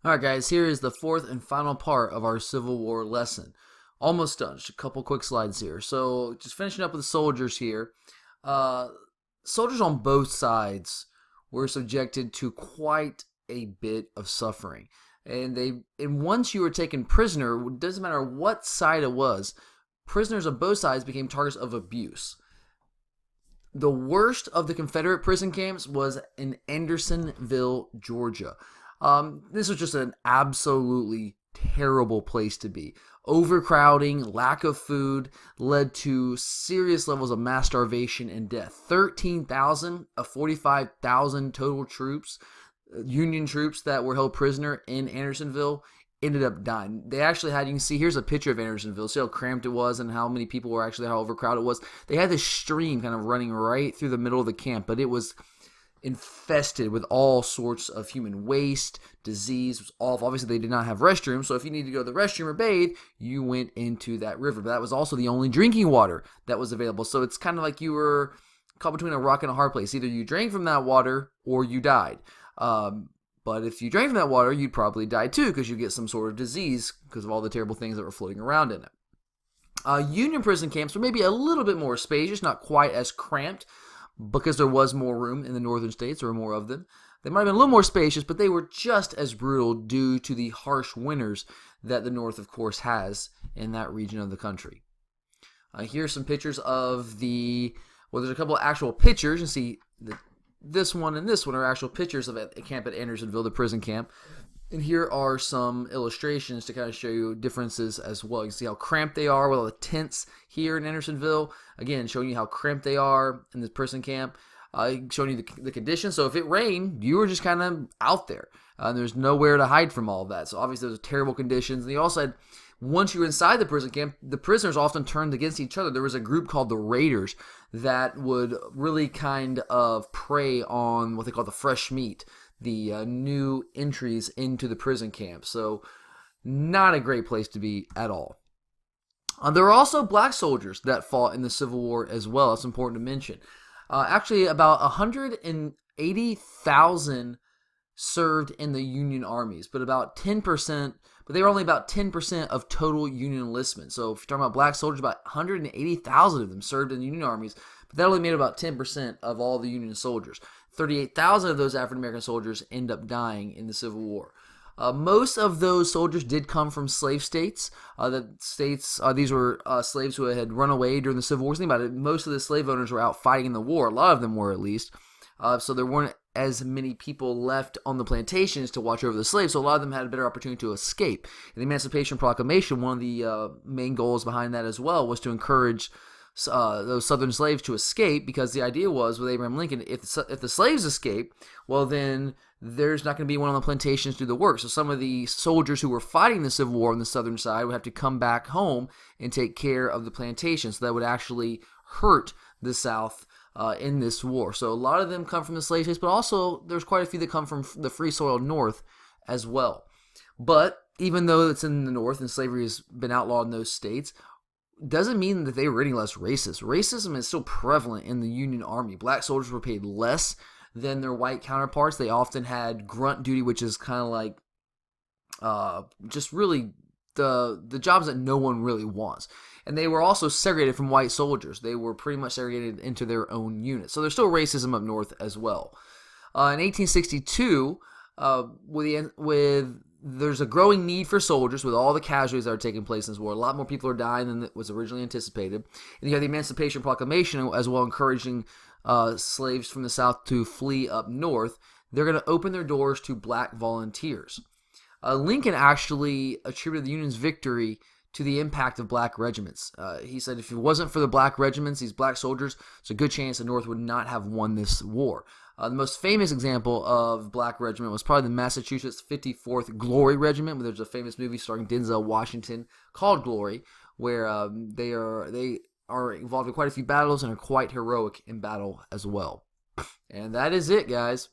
Alright guys, here is the fourth and final part of our Civil War lesson. Almost done, just a couple quick slides here. So just finishing up with the soldiers here. Uh, Soldiers on both sides were subjected to quite a bit of suffering. And once you were taken prisoner, it doesn't matter what side it was, prisoners of both sides became targets of abuse. The worst of the Confederate prison camps was in Andersonville, Georgia. This was just an absolutely terrible place to be. Overcrowding, lack of food led to serious levels of mass starvation and death. 13,000 of 45,000 total troops, Union troops that were held prisoner in Andersonville, ended up dying. They actually had, you can see, here's a picture of Andersonville. See how cramped it was and how many people were actually, how overcrowded it was. They had this stream kind of running right through the middle of the camp, but it was infested with all sorts of human waste, disease. It was awful. Obviously, they did not have restrooms, so if you needed to go to the restroom or bathe, you went into that river. But that was also the only drinking water that was available. So it's kind of like you were caught between a rock and a hard place. Either you drank from that water or you died. But if you drank from that water, you'd probably die too because you get some sort of disease because of all the terrible things that were floating around in it. Union prison camps were maybe a little bit more spacious, not quite as cramped, because there was more room in the northern states, there were more of them. They might have been a little more spacious, but they were just as brutal due to the harsh winters that the North, of course, has in that region of the country. Here's some pictures of there's a couple of actual pictures. You see this one and this one are actual pictures of a camp at Andersonville, the prison camp. And here are some illustrations to kind of show you differences as well. You can see how cramped they are with all the tents here in Andersonville. Again, showing you how cramped they are in this prison camp. Showing you the conditions. So if it rained, you were just kind of out there. There's nowhere to hide from all of that. So obviously those are terrible conditions. And they also had, once you were inside the prison camp, the prisoners often turned against each other. There was a group called the Raiders that would really kind of prey on what they call the fresh meat, the new entries into the prison camp. So not a great place to be at all. There were also black soldiers that fought in the Civil War as well. That's important to mention. Actually, about 180,000 served in the Union armies, but they were only about 10% of total Union enlistment. So if you're talking about black soldiers, about 180,000 of them served in the Union armies, but that only made about 10% of all the Union soldiers. 38,000 of those African American soldiers end up dying in the Civil War. Most of those soldiers did come from slave states. These were slaves who had run away during the Civil War. Think about it. Most of the slave owners were out fighting in the war. A lot of them were, at least. So there weren't as many people left on the plantations to watch over the slaves. So a lot of them had a better opportunity to escape. In the Emancipation Proclamation, one of the main goals behind that as well was to encourage those Southern slaves to escape, because the idea was with Abraham Lincoln, if the slaves escape, well then there's not going to be one on the plantations to do the work. So some of the soldiers who were fighting the Civil War on the Southern side would have to come back home and take care of the plantations. So that would actually hurt the South in this war. So a lot of them come from the slave states, but also there's quite a few that come from the free soil North as well. But even though it's in the North and slavery has been outlawed in those states, doesn't mean that they were any less racist. Racism is still prevalent in the Union Army. Black soldiers were paid less than their white counterparts. They often had grunt duty, which is kind of like just really the jobs that no one really wants. And they were also segregated from white soldiers. They were pretty much segregated into their own units. So there's still racism up north as well. In 1862, there's a growing need for soldiers with all the casualties that are taking place in this war. A lot more people are dying than was originally anticipated. And you have the Emancipation Proclamation as well, encouraging slaves from the South to flee up north. They're going to open their doors to black volunteers. Lincoln actually attributed the Union's victory to the impact of black regiments. He said if it wasn't for the black regiments, these black soldiers, it's a good chance the North would not have won this war. The most famous example of black regiment was probably the Massachusetts 54th Glory Regiment, where there's a famous movie starring Denzel Washington called Glory, where they are involved in quite a few battles and are quite heroic in battle as well. And that is it, guys.